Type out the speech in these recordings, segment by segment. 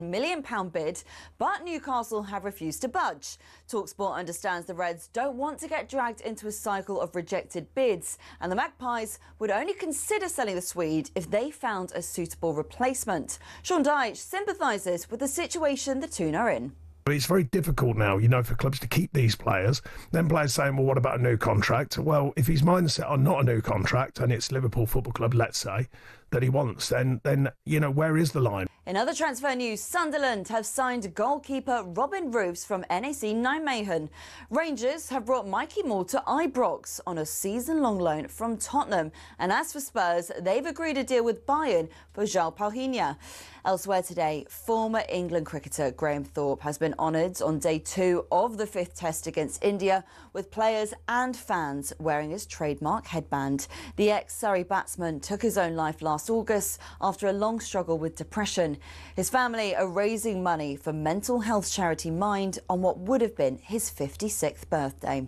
million bid, but Newcastle have refused to budge. talkSPORT understands the Reds don't want to get dragged into a cycle of rejected bids, and the Magpies would only consider selling the Swede if they found a suitable replacement. Sean Dyche sympathises with the situation the Toon are in. But it's very difficult now, for clubs to keep these players. Then players saying, well, what about a new contract? Well, if his mindset on not a new contract, and it's Liverpool Football Club, let's say, that he wants, then where is the line? In other transfer news, Sunderland have signed goalkeeper Robin Roofs from NAC Nijmegen. Rangers have brought Mikey Moore to Ibrox on a season-long loan from Tottenham. And as for Spurs, they've agreed a deal with Bayern for João Palhinha. Elsewhere today, former England cricketer Graham Thorpe has been honoured on day 2 of the 5th Test against India, with players and fans wearing his trademark headband. The ex-Surrey batsman took his own life last August after a long struggle with depression. His family are raising money for mental health charity Mind on what would have been his 56th birthday.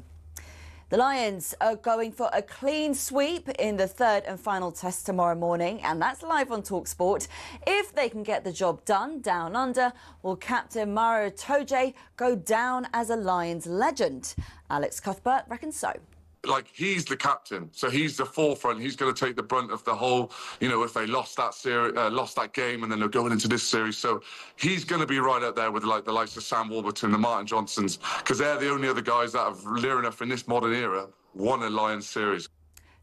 The Lions are going for a clean sweep in the 3rd and final test tomorrow morning, and that's live on talkSPORT. If they can get the job done down under, will captain Maro Itoje go down as a Lions legend? Alex Cuthbert reckons so. He's the captain, so he's the forefront. He's going to take the brunt of the whole, if they lost that game and then they're going into this series. So he's going to be right up there with the likes of Sam Warburton, the Martin Johnsons, because they're the only other guys that have, near enough in this modern era, won a Lions series.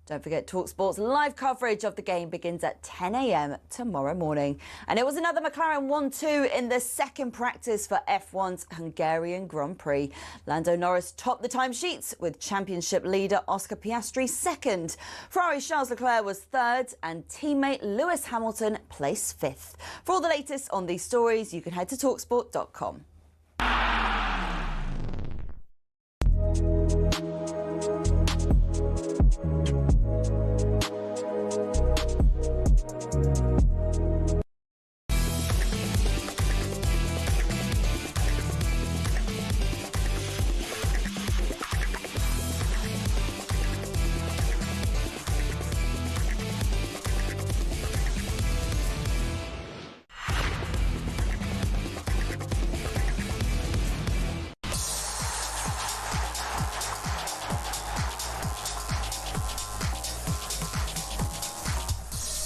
Don't forget, talkSPORT's live coverage of the game begins at 10 a.m. tomorrow morning. And it was another McLaren 1-2 in the second practice for F1's Hungarian Grand Prix. Lando Norris topped the timesheets with championship leader Oscar Piastri second. Ferrari's Charles Leclerc was third and teammate Lewis Hamilton placed fifth. For all the latest on these stories, you can head to talksport.com.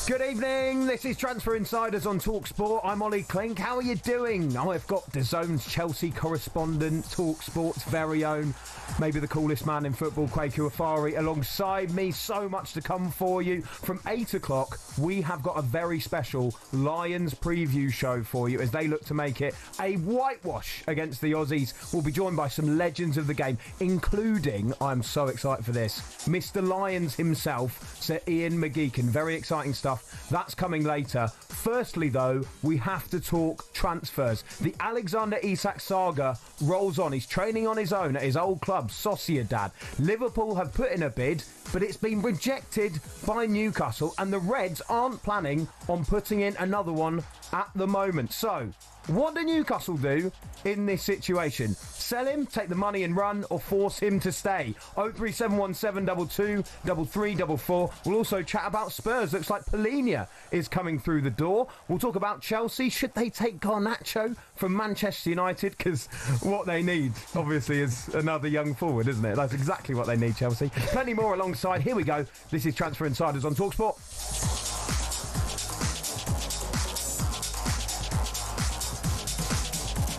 Good evening, this is Transfer Insiders on talkSPORT. I'm Olly Clink. How are you doing? I've got DAZN's Chelsea correspondent, talkSPORT's very own, maybe the coolest man in football, Kweku Afari, alongside me. So much to come for you. From 8 o'clock, we have got a very special Lions preview show for you as they look to make it a whitewash against the Aussies. We'll be joined by some legends of the game, including, I'm so excited for this, Mr. Lions himself, Sir Ian McGeechan. Very exciting stuff. That's coming later. Firstly, though, we have to talk transfers. The Alexander Isak saga rolls on. He's training on his own at his old club, Sociedad. Liverpool have put in a bid, but it's been rejected by Newcastle, and the Reds aren't planning on putting in another one at the moment. So, what do Newcastle do in this situation? Sell him, take the money and run, or force him to stay? 0371722 3344. We'll also chat about Spurs. Looks like Palhinha is coming through the door. We'll talk about Chelsea. Should they take Garnacho from Manchester United? Because what they need, obviously, is another young forward, isn't it? That's exactly what they need, Chelsea. Plenty more alongside. Here we go. This is Transfer Insiders on talkSPORT.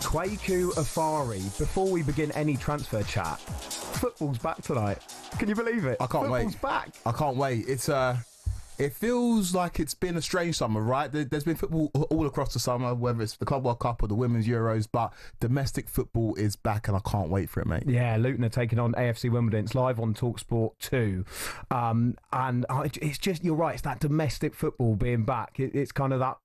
Kweku Afari, before we begin any transfer chat, football's back tonight. Can you believe it? I can't wait. Football's back. I can't wait. It feels like it's been a strange summer, right? There's been football all across the summer, whether it's the Club World Cup or the Women's Euros, but domestic football is back and I can't wait for it, mate. Yeah, Luton are taking on AFC Wimbledon. It's live on talkSPORT 2. And it's just, you're right, it's that domestic football being back. It's kind of that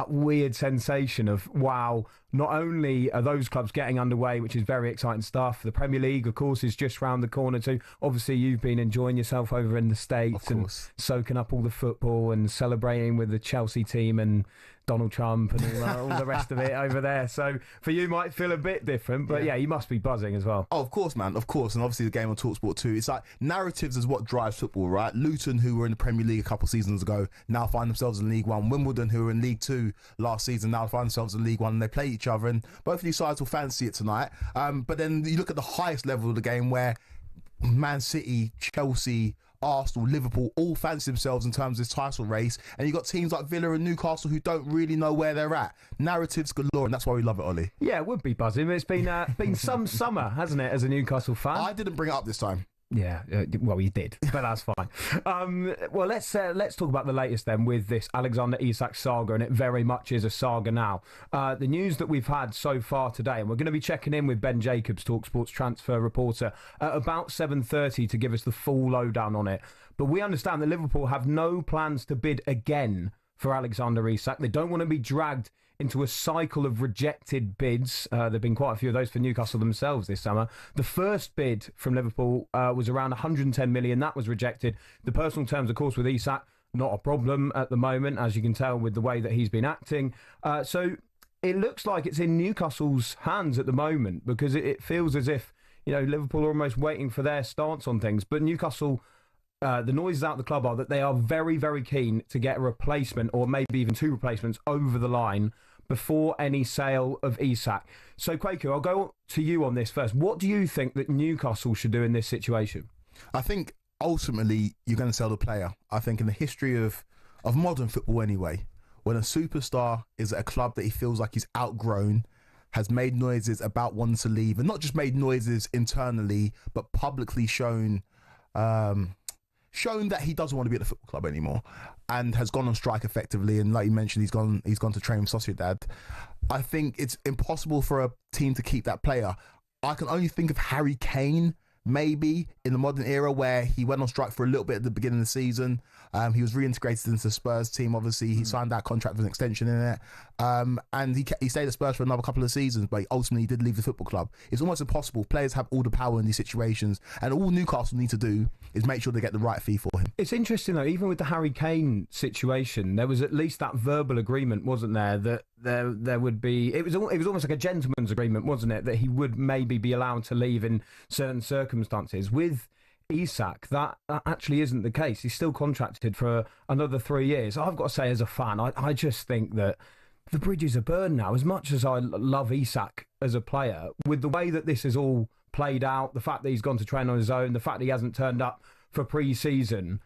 weird sensation of, wow, not only are those clubs getting underway, which is very exciting stuff, the Premier League, of course, is just round the corner too. Obviously, you've been enjoying yourself over in the States and soaking up all the football and celebrating with the Chelsea team and Donald Trump and all the rest of it over there. So for you, might feel a bit different, but yeah, you must be buzzing as well. Oh, of course, man, of course. And obviously the game on talkSPORT too. It's like narratives is what drives football, right? Luton, who were in the Premier League a couple of seasons ago, now find themselves in League One. Wimbledon, who were in League Two last season, now find themselves in League One, and they play each other. And both of these sides will fancy it tonight. But then you look at the highest level of the game where Man City, Chelsea, Arsenal, Liverpool all fancy themselves in terms of this title race, and you've got teams like Villa and Newcastle who don't really know where they're at. Narratives galore, and that's why we love it, Ollie. Yeah, it would be buzzing. It's been some summer, hasn't it, as a Newcastle fan? I didn't bring it up this time. Yeah, well, you did, but that's fine. Well, let's talk about the latest then with this Alexander Isak saga, and it very much is a saga now. The news that we've had so far today, and we're going to be checking in with Ben Jacobs, talkSPORT's transfer reporter, at about 7:30 to give us the full lowdown on it. But we understand that Liverpool have no plans to bid again for Alexander Isak. They don't want to be dragged into a cycle of rejected bids. There have been quite a few of those for Newcastle themselves this summer. The first bid from Liverpool was around 110 million. That was rejected. The personal terms, of course, with Isak, not a problem at the moment, as you can tell with the way that he's been acting. So it looks like it's in Newcastle's hands at the moment, because it feels as if, you know, Liverpool are almost waiting for their stance on things. But Newcastle, the noises out the club are that they are very, very keen to get a replacement, or maybe even two replacements, over the line before any sale of Isak. So, Kweku, I'll go to you on this first. What do you think that Newcastle should do in this situation? I think ultimately you're going to sell the player. I think in the history of modern football anyway, when a superstar is at a club that he feels like he's outgrown, has made noises about wanting to leave, and not just made noises internally, but publicly shown that he doesn't want to be at the football club anymore, and has gone on strike effectively. And like you mentioned, he's gone to train with Sociedad. I think it's impossible for a team to keep that player. I can only think of Harry Kane, maybe in the modern era, where he went on strike for a little bit at the beginning of the season. He was reintegrated into the Spurs team. Obviously, he signed that contract with an extension in it, and he stayed at Spurs for another couple of seasons, but ultimately he did leave the football club. It's almost impossible. Players have all the power in these situations, and all Newcastle need to do is make sure they get the right fee for him. It's interesting though, even with the Harry Kane situation, there was at least that verbal agreement, wasn't there, that there would be, it was almost like a gentleman's agreement, wasn't it, that he would maybe be allowed to leave in certain circumstances. With Isak, that actually isn't the case. He's still contracted for another 3 years. I've got to say, as a fan, I just think that the bridges are burned now. As much as I love Isak as a player, with the way that this is all played out, the fact that he's gone to train on his own, the fact that he hasn't turned up for pre-season,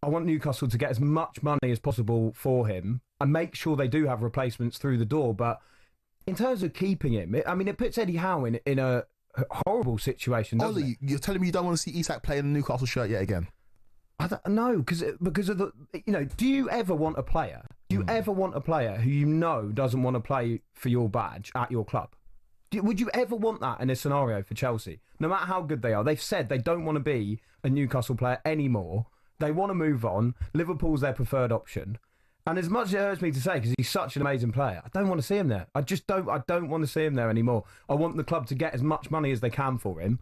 I want Newcastle to get as much money as possible for him and make sure they do have replacements through the door. But in terms of keeping him, it puts Eddie Howe in a horrible situation, doesn't Ollie, you're telling me you don't want to see Isak play in a Newcastle shirt yet again? I don't know, because of the, you know, do you ever want a player? Do you ever want a player who you know doesn't want to play for your badge at your club? Would you ever want that in a scenario for Chelsea? No matter how good they are, they've said they don't want to be a Newcastle player anymore. They want to move on. Liverpool's their preferred option. And as much as it hurts me to say, because he's such an amazing player, I don't want to see him there. I don't want to see him there anymore. I want the club to get as much money as they can for him,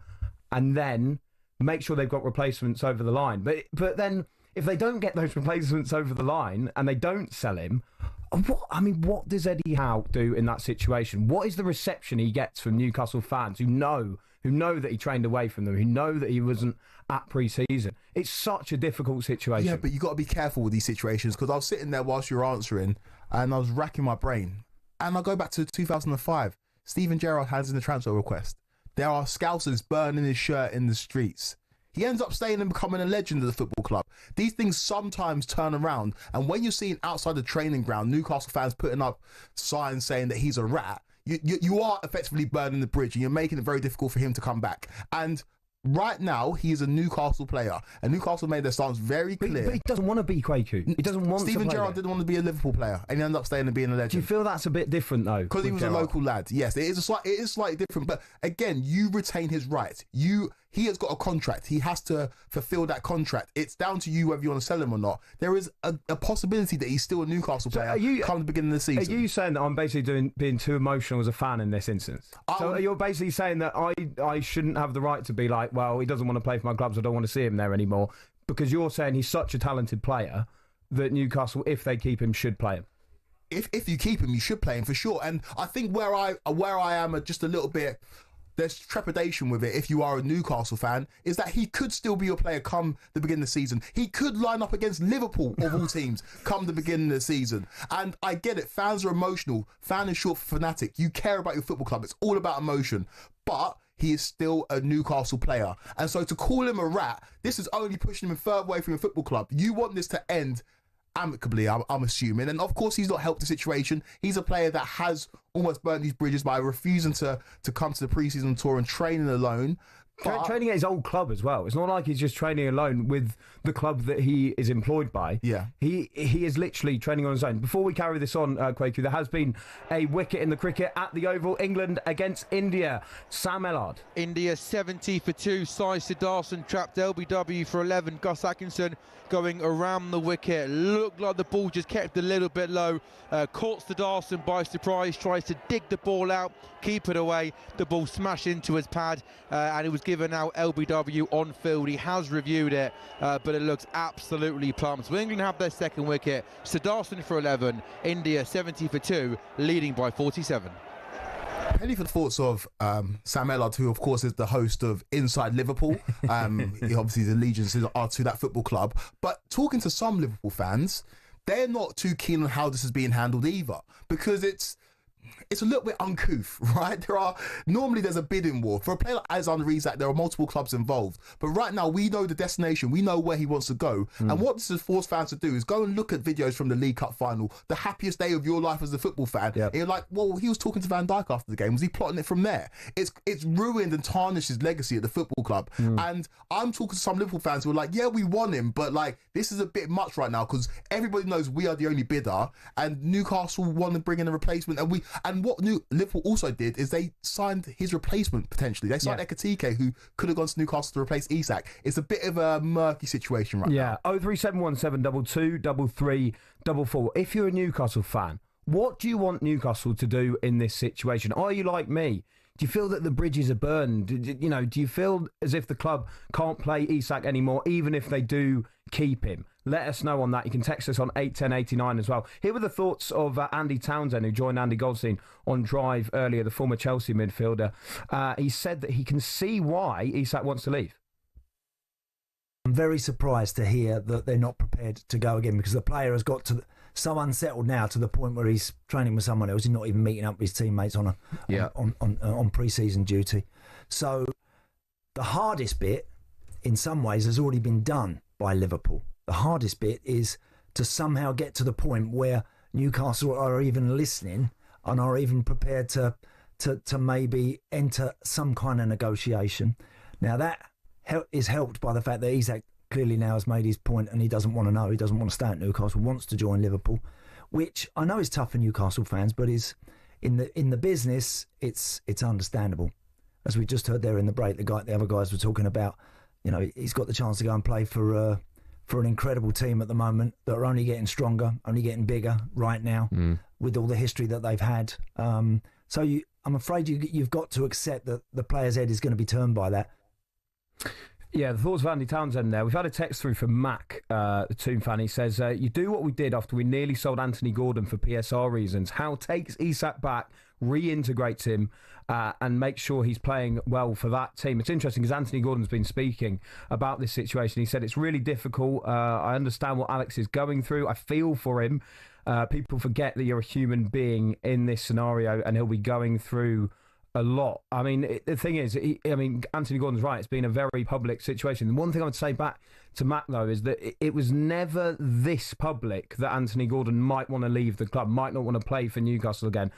and then make sure they've got replacements over the line. But then, if they don't get those replacements over the line and they don't sell him, what does Eddie Howe do in that situation? What is the reception he gets from Newcastle fans who know that he trained away from them, who know that he wasn't at pre-season? It's such a difficult situation. Yeah, but you got to be careful with these situations, because I was sitting there whilst you were answering and I was racking my brain. And I go back to 2005. Steven Gerrard hands in the transfer request. There are Scousers burning his shirt in the streets. He ends up staying and becoming a legend of the football club. These things sometimes turn around. And when you're seeing outside the training ground, Newcastle fans putting up signs saying that he's a rat, you are effectively burning the bridge, and you're making it very difficult for him to come back. And right now, he is a Newcastle player, and Newcastle made their stance very clear. But he doesn't want to be Kweku. He doesn't want Steven to play Gerrard there. didn't want to be a Liverpool player, and he ended up staying and being a legend. Do you feel that's a bit different though? Because he was a local lad. Yes, it is slightly different. But again, you retain his rights. He has got a contract. He has to fulfill that contract. It's down to you whether you want to sell him or not. There is a possibility that he's still a Newcastle player come the beginning of the season. Are you saying that I'm basically being too emotional as a fan in this instance? So you're basically saying that I shouldn't have the right to be like, well, he doesn't want to play for my clubs, I don't want to see him there anymore, because you're saying he's such a talented player that Newcastle, if they keep him, should play him? if you keep him, you should play him for sure. And I think where I am just a little bit, there's trepidation with it if you are a Newcastle fan, is that he could still be your player come the beginning of the season. He could line up against Liverpool, of all teams, come the beginning of the season. And I get it, fans are emotional. Fan is short for fanatic. You care about your football club. It's all about emotion. But he is still a Newcastle player. And so to call him a rat, this is only pushing him further away from your football club. You want this to end amicably, I'm assuming. And of course, he's not helped the situation. He's a player that has almost burnt these bridges by refusing to come to the pre-season tour and training alone. Training at his old club as well. It's not like he's just training alone with the club that he is employed by. Yeah. He is literally training on his own. Before we carry this on, Kweku, there has been a wicket in the cricket at the Oval, England against India. Sam Ellard. India 70 for 2. Sai Siddharthan trapped LBW for 11. Gus Atkinson going around the wicket. Looked like the ball just kept a little bit low. Caught Siddharthan by surprise. Tries to dig the ball out, keep it away. The ball smashed into his pad and it was given out LBW on field. He has reviewed it, but it looks absolutely plumb. So England have their second wicket. Siddharthan for 11. India 70 for 2, leading by 47. Penny for the thoughts of Sam Ellard, who of course is the host of Inside Liverpool. Obviously the allegiances are to that football club. But talking to some Liverpool fans, they're not too keen on how this is being handled either, because it's a little bit uncouth, right? Normally there's a bidding war. For a player like Alexander Isak, there are multiple clubs involved. But right now, we know the destination. We know where he wants to go. And what this has forced fans to do is go and look at videos from the League Cup final, the happiest day of your life as a football fan. Yep. And you're like, well, he was talking to Van Dijk after the game. Was he plotting it from there? It's ruined and tarnished his legacy at the football club. And I'm talking to some Liverpool fans who are like, yeah, we want him, but like, this is a bit much right now because everybody knows we are the only bidder and Newcastle want to bring in a replacement. And what Liverpool also did is they signed his replacement potentially. They signed Ekatike, who could have gone to Newcastle to replace Isak. It's a bit of a murky situation right now. Yeah, 03717223344. If you're a Newcastle fan, what do you want Newcastle to do in this situation? Are you like me? Do you feel that the bridges are burned? Do you feel as if the club can't play Isak anymore, even if they do keep him? Let us know on that. You can text us on 81089 as well. Here were the thoughts of Andy Townsend, who joined Andy Goldstein on Drive earlier, the former Chelsea midfielder. He said that he can see why Isak wants to leave. I'm very surprised to hear that they're not prepared to go again, because the player has got so unsettled now to the point where he's training with someone else. He's not even meeting up with his teammates on pre-season duty. So the hardest bit, in some ways, has already been done by Liverpool. The hardest bit is to somehow get to the point where Newcastle are even listening and are even prepared to maybe enter some kind of negotiation. Now that is helped by the fact that Isak clearly now has made his point and he doesn't want to know. He doesn't want to stay at Newcastle, wants to join Liverpool, which I know is tough for Newcastle fans, but is in the business, it's understandable. As we just heard there in the break, the other guys were talking about, he's got the chance to go and play for an incredible team at the moment that are only getting stronger, only getting bigger right now with all the history that they've had. I'm afraid you've got to accept that the player's head is going to be turned by that. Yeah, the thoughts of Andy Townsend there. We've had a text through from Mac, the Toon fan. He says, you do what we did after we nearly sold Anthony Gordon for PSR reasons. Howe takes Isak back, reintegrates him, and makes sure he's playing well for that team. It's interesting because Anthony Gordon's been speaking about this situation. He said it's really difficult. I understand what Alex is going through. I feel for him. People forget that you're a human being in this scenario, and he'll be going through a lot. I mean, the thing is, Anthony Gordon's right. It's been a very public situation. The one thing I would say back to Matt, though, is that it was never this public that Anthony Gordon might want to leave the club, might not want to play for Newcastle again.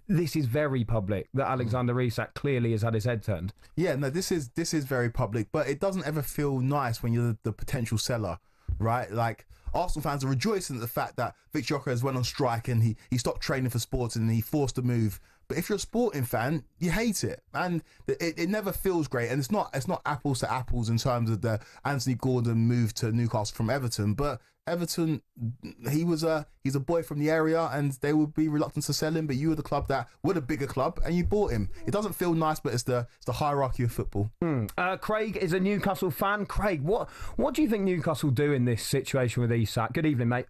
This is very public that Alexander Isak clearly has had his head turned. Yeah, no, this is very public, but it doesn't ever feel nice when you're the potential seller, right? Like, Arsenal fans are rejoicing at the fact that Victor Gyökeres went on strike and he stopped training for Sporting and he forced a move. But if you're a Sporting fan, you hate it, and it never feels great. And it's not apples to apples in terms of the Anthony Gordon move to Newcastle from Everton. But Everton, he's a boy from the area, and they would be reluctant to sell him. But you were the club that were the bigger club, and you bought him. It doesn't feel nice, but it's the hierarchy of football. Craig is a Newcastle fan. Craig, what do you think Newcastle do in this situation with Isak? Good evening, mate.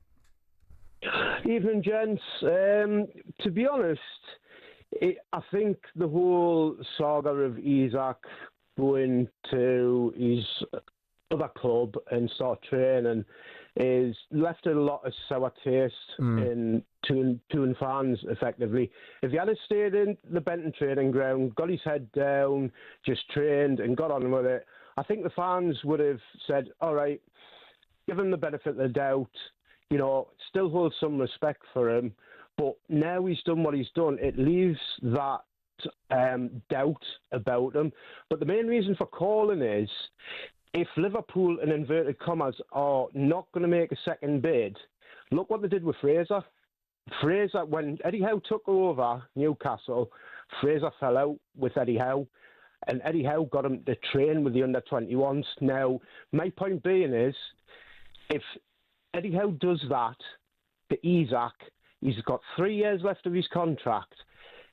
Evening, gents. To be honest, I think the whole saga of Isak going to his other club and start training is left a lot of sour taste in to fans, effectively. If he had stayed in the Benton training ground, got his head down, just trained and got on with it, I think the fans would have said, all right, give him the benefit of the doubt, you know, still hold some respect for him. But now he's done what he's done, it leaves that doubt about him. But the main reason for calling is, if Liverpool, in inverted commas, are not going to make a second bid, look what they did with Fraser. Fraser, when Eddie Howe took over Newcastle, Fraser fell out with Eddie Howe, and Eddie Howe got him to train with the under-21s. Now, my point being is, if Eddie Howe does that to Isak, he's got 3 years left of his contract.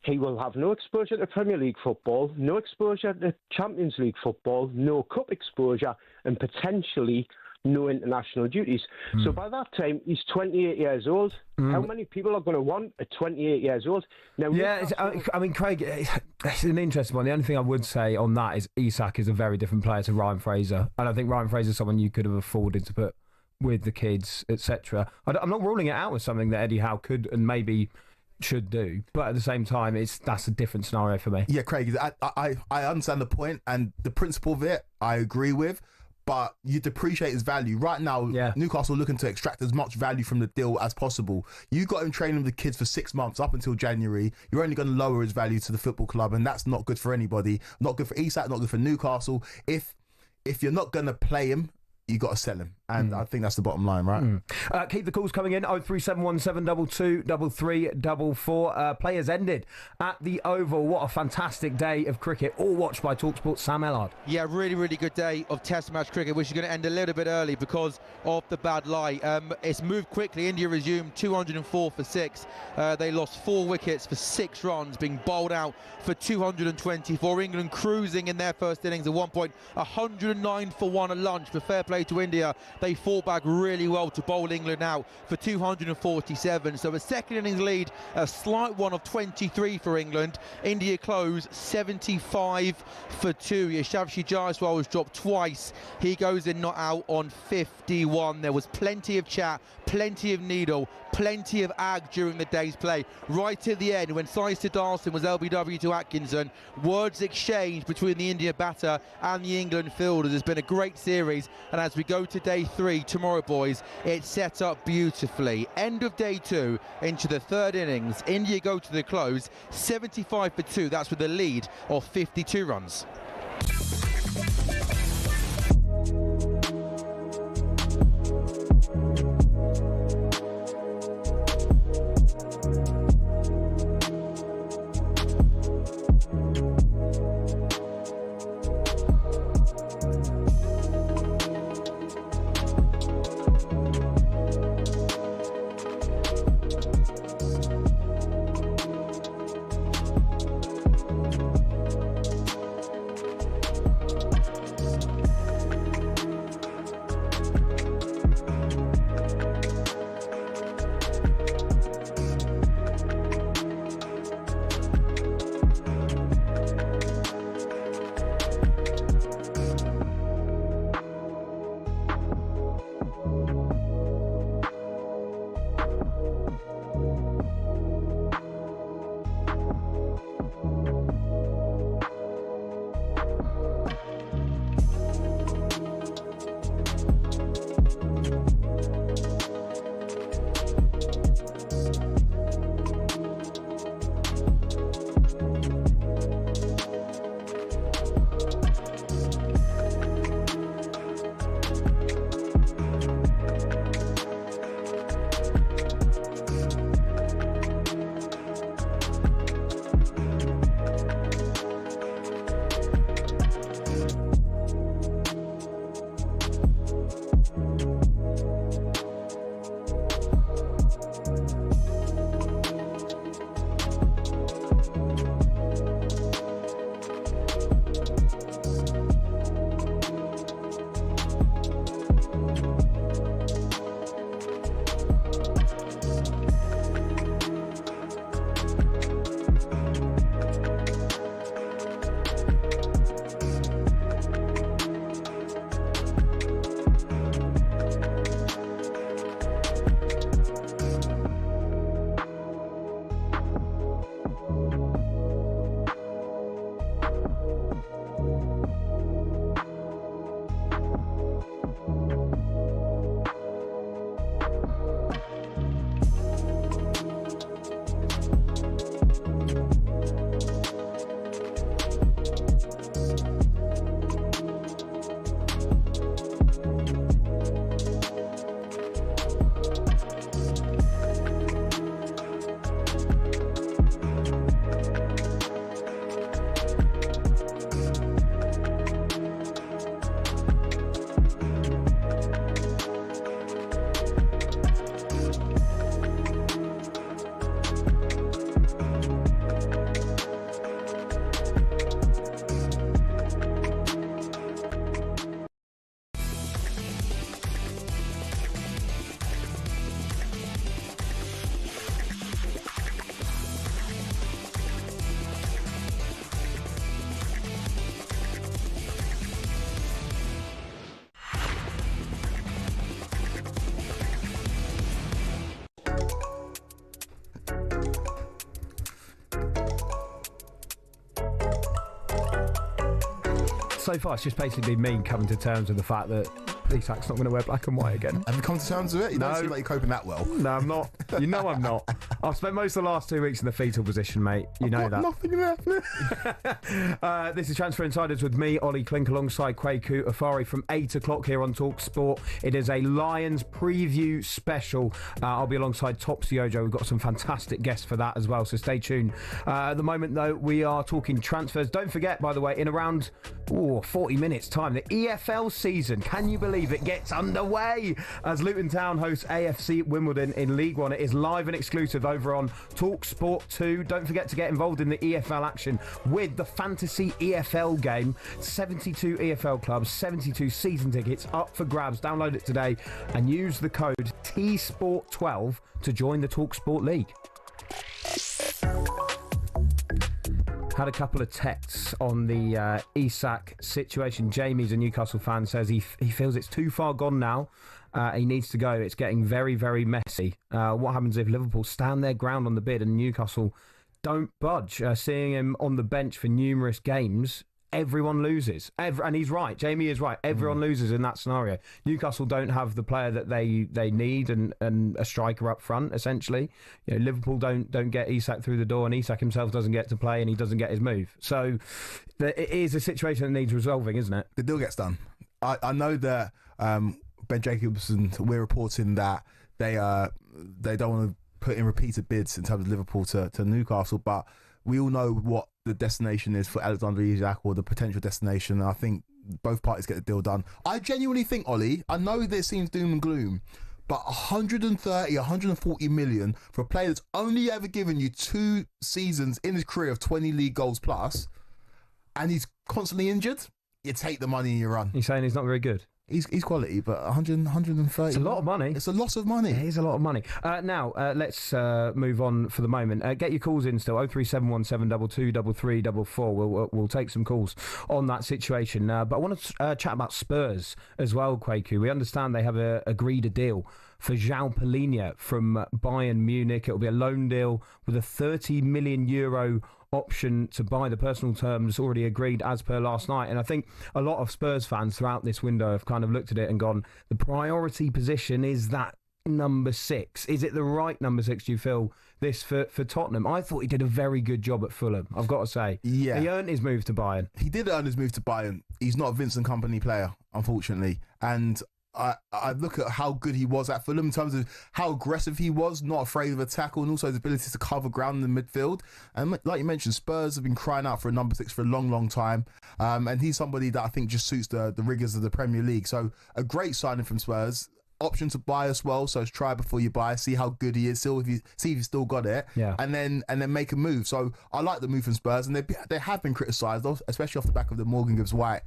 He will have no exposure to Premier League football, no exposure to Champions League football, no cup exposure, and potentially no international duties. So by that time, he's 28 years old. How many people are going to want a 28 years old? Now, yeah, I mean, Craig, it's an interesting one. The only thing I would say on that is Isak is a very different player to Ryan Fraser. And I think Ryan Fraser is someone you could have afforded to put with the kids, etc. I'm not ruling it out as something that Eddie Howe could and maybe should do, but at the same time, that's a different scenario for me. Yeah, Craig, I understand the point and the principle of it, I agree with, but you depreciate his value. Right now, Newcastle are looking to extract as much value from the deal as possible. You got him training with the kids for 6 months up until January. You're only going to lower his value to the football club, and that's not good for anybody. Not good for Isak, not good for Newcastle. If you're not going to play him, you got to sell him. And I think that's the bottom line, right? Keep the calls coming in. 03717 223344. Players ended at the Oval. What a fantastic day of cricket. All watched by talkSPORT Sam Ellard. Yeah, really, really good day of Test match cricket, which is going to end a little bit early because of the bad light. It's moved quickly. India resumed 204 for 6. They lost 4 wickets for 6 runs, being bowled out for 224. England cruising in their first innings at one point, 109 for 1 at lunch. But fair play to India. They fought back really well to bowl England out for 247. So a second innings lead, a slight one of 23 for England. India close 75 for 2. Yashasvi Jaiswal was dropped twice. He goes in not out on 51. There was plenty of chat, plenty of needle, plenty of ag during the day's play. Right at the end, when Sai Siddharthan was LBW to Atkinson, words exchanged between the India batter and the England fielders. It's been a great series, and as we go to day 3 tomorrow, boys, it's set up beautifully. End of day 2 into the third innings. India go to the close 75 for 2. That's with a lead of 52 runs. So far, it's just basically been me coming to terms with the fact that Isak's not going to wear black and white again. Have you come to terms with it? You don't No. seem like you're coping that well. No, I'm not. You know I'm not. I've spent most of the last 2 weeks in the fetal position, mate. You know that. Nothing left. This is Transfer Insiders with me, Olly Clink, alongside Kweku Afari from 8 o'clock here on talkSPORT. It is a Lions preview special. I'll be alongside topSPORT. We've got some fantastic guests for that as well, so stay tuned. At the moment, though, we are talking transfers. Don't forget, by the way, in around 40 minutes' time, the EFL season, can you believe it, gets underway as Luton Town hosts AFC Wimbledon in League One. It is live and exclusive over on talkSPORT 2. Don't forget to get involved in the EFL action with the Fantasy EFL game. 72 EFL clubs, 72 season tickets up for grabs. Download it today and use the code TSPORT12 to join the talkSPORT League. Had a couple of texts on the Isak situation. Jamie's a Newcastle fan, says he feels it's too far gone now. He needs to go. It's getting very, very messy. What happens if Liverpool stand their ground on the bid and Newcastle don't budge? Seeing him on the bench for numerous games, everyone loses. And he's right. Jamie is right. Everyone loses in that scenario. Newcastle don't have the player that they need and a striker up front, essentially. You know, Liverpool don't get Isak through the door, and Isak himself doesn't get to play, and he doesn't get his move. So it is a situation that needs resolving, isn't it? The deal gets done. I know that Ben Jacobson, we're reporting that they don't want to put in repeated bids in terms of Liverpool to Newcastle, but we all know what the destination is for Alexander Isak, or the potential destination. I think both parties get the deal done. I genuinely think, Ollie, I know this seems doom and gloom, but 130, 140 million for a player that's only ever given you 2 seasons in his career of 20 league goals plus, and he's constantly injured, you take the money and you run. You're saying he's not very good? He's quality, but 130. It's a lot of money. It's a lot of money. It is a lot of money. Now, let's move on for the moment. Get your calls in still, 03717223344. We'll take some calls on that situation. But I want to chat about Spurs as well, Kweku. We understand they have agreed a deal for João Palhinha from Bayern Munich. It'll be a loan deal with a €30 million option to buy. The personal terms already agreed as per last night, and I think a lot of Spurs fans throughout this window have kind of looked at it and gone, the priority position is that number 6. Is it the right number 6, do you feel, this for Tottenham? I thought he did a very good job at Fulham, I've got to say. Yeah, he earned his move to Bayern. He did earn his move to Bayern. He's not a Vincent Kompany player, unfortunately, and I look at how good he was at Fulham in terms of how aggressive he was, not afraid of a tackle, and also his ability to cover ground in the midfield. And like you mentioned, Spurs have been crying out for a number 6 for a long, long time. And he's somebody that I think just suits the rigours of the Premier League. So a great signing from Spurs. Option to buy as well, so try before you buy, see how good he is, see if he's still got it, yeah, and then make a move. So I like the move from Spurs, and they have been criticised, especially off the back of the Morgan Gibbs White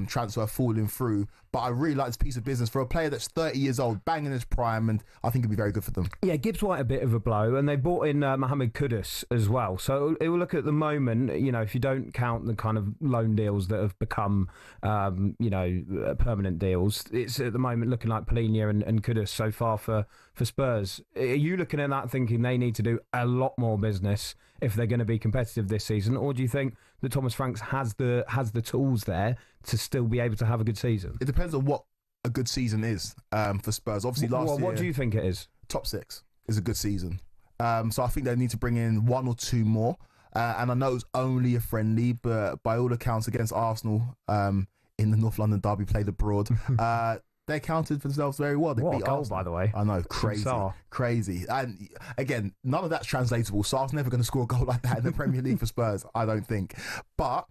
transfer falling through. But I really like this piece of business for a player that's 30 years old, banging his prime, and I think it'd be very good for them. Yeah, Gibbs White a bit of a blow, and they brought in Mohamed Kudus as well. So it will look at the moment, if you don't count the kind of loan deals that have become, permanent deals, it's at the moment looking like Palhinha and Kudus so far for Spurs. Are you looking at that thinking they need to do a lot more business if they're going to be competitive this season, or do you think that Thomas Franks has the tools there to still be able to have a good season? It depends on what a good season is for Spurs. Obviously, last year, what do you think it is? Top 6 is a good season. So I think they need to bring in 1 or 2 more. And I know it was only a friendly, but by all accounts against Arsenal in the North London derby played abroad, they accounted for themselves very well. They what beat a goal, Arsenal. by the way. I know, crazy. And again, none of that's translatable. Sar's never going to score a goal like that in the Premier League for Spurs, I don't think. But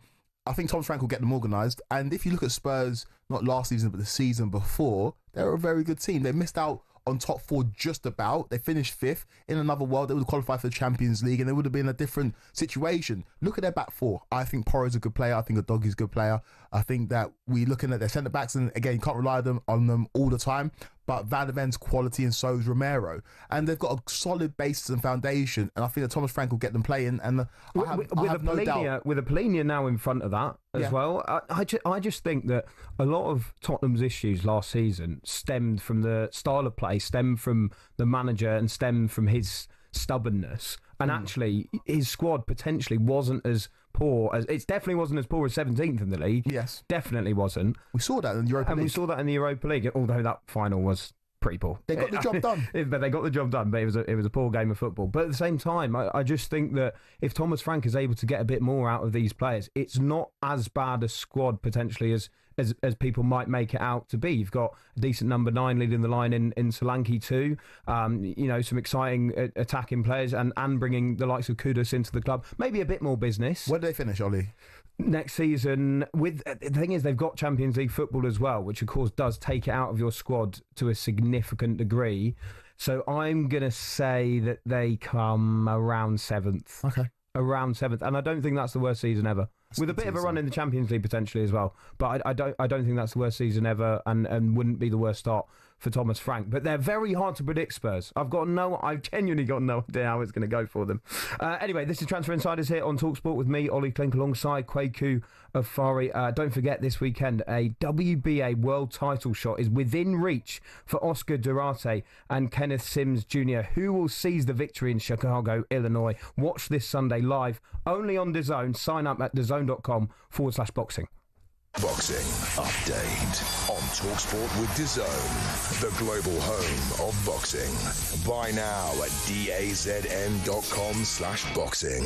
I think Thomas Frank will get them organised. And if you look at Spurs, not last season, but the season before, they're a very good team. They missed out on top 4 just about. They finished 5th. In another world, they would have qualified for the Champions League and they would have been in a different situation. Look at their back 4. I think Porro's a good player. I think Udogi's a good player. I think that we're looking at their centre-backs, and again, you can't rely on them all the time, but Van der Ven's quality and so is Romero. And they've got a solid basis and foundation, and I think that Thomas Frank will get them playing, and I have no doubt. With a Palhinha now in front of that as well, I just think that a lot of Tottenham's issues last season stemmed from the style of play, stemmed from the manager, and stemmed from his stubbornness. And actually, his squad potentially wasn't as poor as it definitely wasn't as poor as 17th in the league. Yes, definitely wasn't. We saw that in the Europa League. We saw that in the Europa League, although that final was pretty poor. They got the job done. But they got the job done, but it was a poor game of football. But at the same time, I just think that if Thomas Frank is able to get a bit more out of these players, it's not as bad a squad potentially as people might make it out to be. You've got a decent number 9 leading the line in Solanke too. Some exciting attacking players and bringing the likes of Kudus into the club. Maybe a bit more business. Where do they finish, Ollie? Next season, with the thing is they've got Champions League football as well, which of course does take it out of your squad to a significant degree. So I'm going to say that they come around 7th. Okay. Around 7th. And I don't think that's the worst season ever. With a bit of a run in the Champions League potentially as well. But I don't think that's the worst season ever and wouldn't be the worst start for Thomas Frank. But they're very hard to predict, Spurs. I've genuinely got no idea how it's going to go for them. Anyway, this is Transfer Insiders here on talkSPORT with me, Olly Clink, alongside Kweku Afari. Don't forget this weekend, a WBA world title shot is within reach for Oscar Durarte and Kenneth Sims Jr., who will seize the victory in Chicago, Illinois. Watch this Sunday live, only on DAZN. Sign up at DAZN.com/boxing. Boxing update on talkSPORT with DAZN, the global home of boxing. Buy now at DAZN.com/boxing.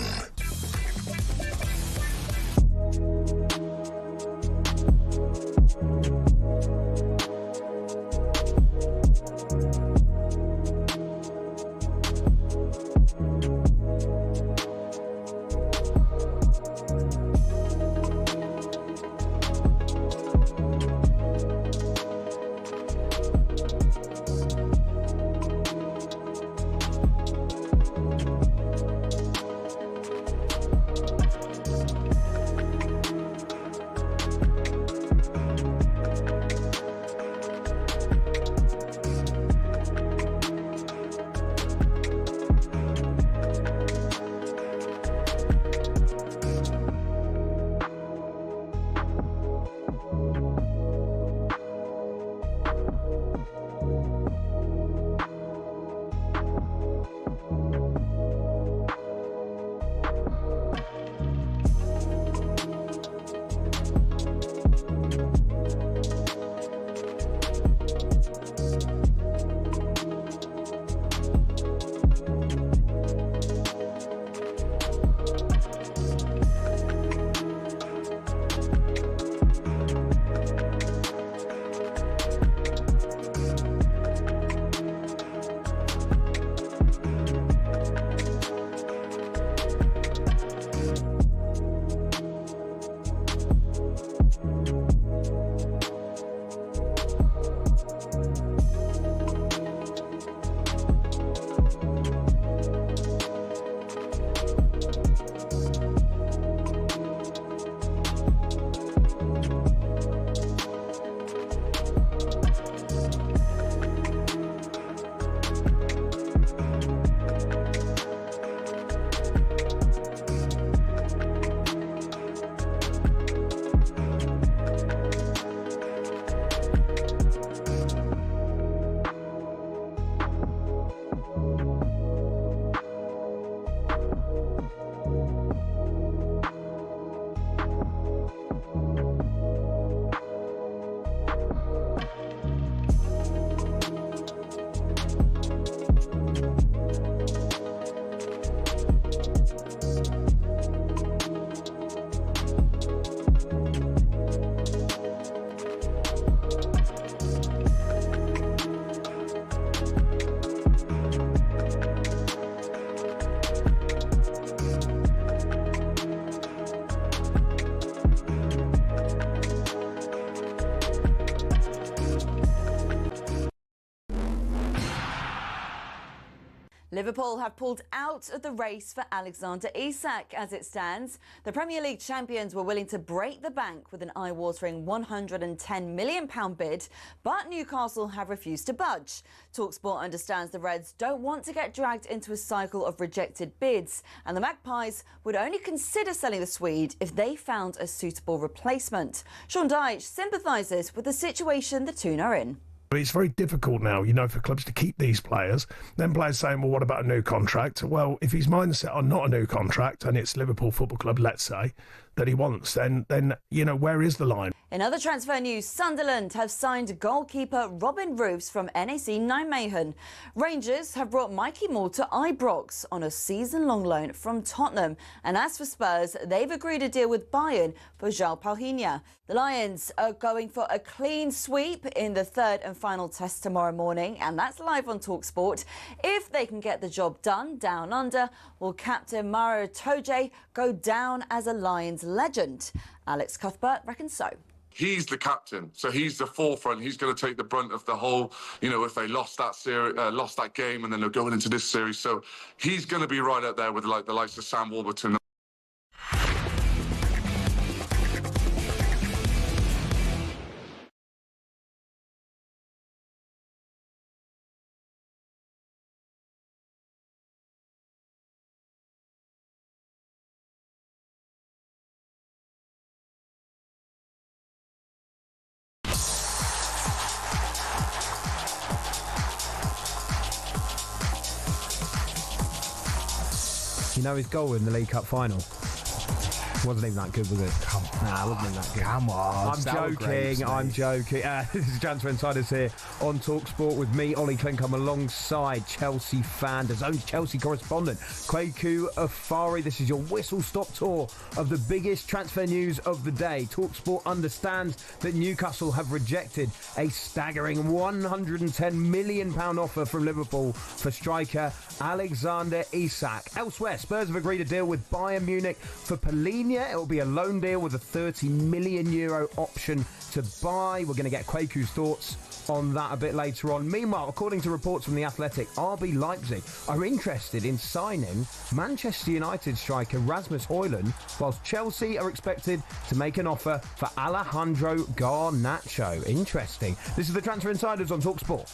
Liverpool have pulled out of the race for Alexander Isak. As it stands, the Premier League champions were willing to break the bank with an eye-watering £110 million bid, but Newcastle have refused to budge. talkSPORT understands the Reds don't want to get dragged into a cycle of rejected bids, and the Magpies would only consider selling the Swede if they found a suitable replacement. Sean Dyche sympathises with the situation the Toon are in. It's very difficult now, for clubs to keep these players. Then players saying, well, what about a new contract? Well, if his mindset on not a new contract and it's Liverpool Football Club, let's say, that he wants, then where is the line? In other transfer news, Sunderland have signed goalkeeper Robin Roofs from NAC Nijmegen. Rangers have brought Mikey Moore to Ibrox on a season-long loan from Tottenham. And as for Spurs, they've agreed a deal with Bayern for João Palhinha. The Lions are going for a clean sweep in the third and final test tomorrow morning, and that's live on talkSPORT. If they can get the job done down under, will captain Maro Itoje go down as a Lions legend? Alex Cuthbert reckons so. He's the captain, so he's the forefront. He's going to take the brunt of the whole, if they lost that game, and then they're going into this series. So he's going to be right up there with the likes of Sam Warburton. His goal in the League Cup final wasn't even that good, was it? Nah, it wasn't even that good. Come on. I'm joking. This is Transfer Insiders here on talkSPORT with me, Olly Clink. I'm alongside Chelsea fan, DAZN's Chelsea correspondent, Kweku Afari. This is your whistle-stop tour of the biggest transfer news of the day. talkSPORT understands that Newcastle have rejected a staggering £110 million offer from Liverpool for striker Alexander Isak. Elsewhere, Spurs have agreed a deal with Bayern Munich for Palhinha. It will be a loan deal with a €30 million option to buy. We're going to get Kweku's thoughts on that a bit later on. Meanwhile, according to reports from The Athletic, RB Leipzig are interested in signing Manchester United striker Rasmus Højlund, whilst Chelsea are expected to make an offer for Alejandro Garnacho. Interesting. This is the Transfer Insiders on talkSPORT.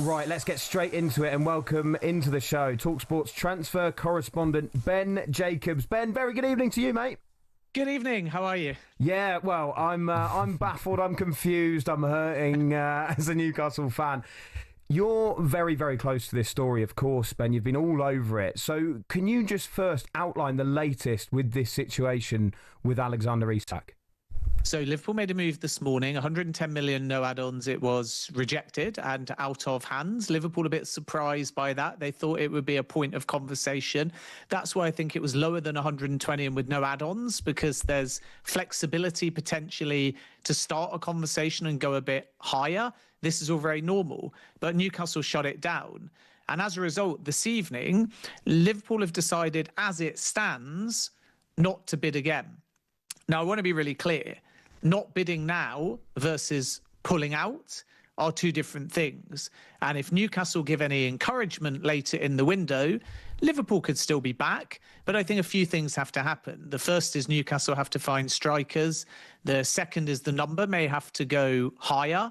Right, let's get straight into it and welcome into the show talkSPORT's transfer correspondent Ben Jacobs. Ben, very good evening to you, mate. Good evening. How are you? Yeah, well, I'm baffled, I'm confused, I'm hurting as a Newcastle fan. You're very, very close to this story, of course, Ben. You've been all over it. So can you just first outline the latest with this situation with Alexander Isak? So Liverpool made a move this morning, 110 million, no add-ons. It was rejected and out of hands. Liverpool a bit surprised by that. They thought it would be a point of conversation. That's why I think it was lower than 120 and with no add-ons, because there's flexibility potentially to start a conversation and go a bit higher. This is all very normal, but Newcastle shut it down. And as a result, this evening, Liverpool have decided, as it stands, not to bid again. Now, I want to be really clear. Not bidding now versus pulling out are two different things. And if Newcastle give any encouragement later in the window, Liverpool could still be back. But I think a few things have to happen. The first is Newcastle have to find strikers. The second is the number may have to go higher.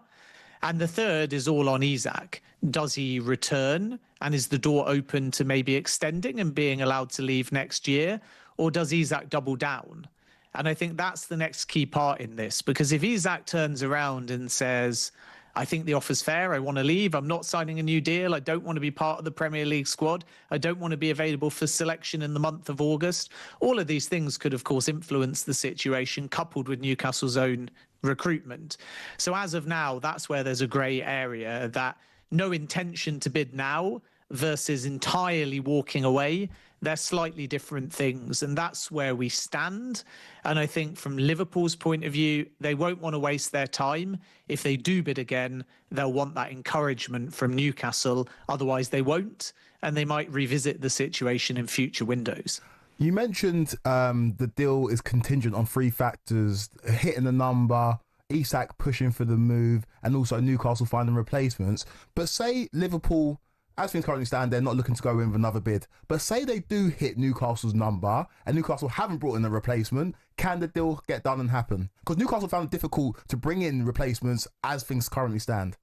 And the third is all on Isak. Does he return? And is the door open to maybe extending and being allowed to leave next year? Or does Isak double down? And I think that's the next key part in this, because if Isak turns around and says, I think the offer's fair, I want to leave, I'm not signing a new deal, I don't want to be part of the Premier League squad, I don't want to be available for selection in the month of August, all of these things could, of course, influence the situation, coupled with Newcastle's own recruitment. So as of now, that's where there's a grey area, that no intention to bid now versus entirely walking away. They're slightly different things, and that's where we stand. And I think from Liverpool's point of view, they won't want to waste their time. If they do bid again, they'll want that encouragement from Newcastle. Otherwise, they won't, and they might revisit the situation in future windows. You mentioned the deal is contingent on three factors: hitting the number, Isak pushing for the move, and also Newcastle finding replacements. But say Liverpool, as things currently stand, they're not looking to go in with another bid. But say they do hit Newcastle's number and Newcastle haven't brought in a replacement, can the deal get done and happen? Because Newcastle found it difficult to bring in replacements as things currently stand.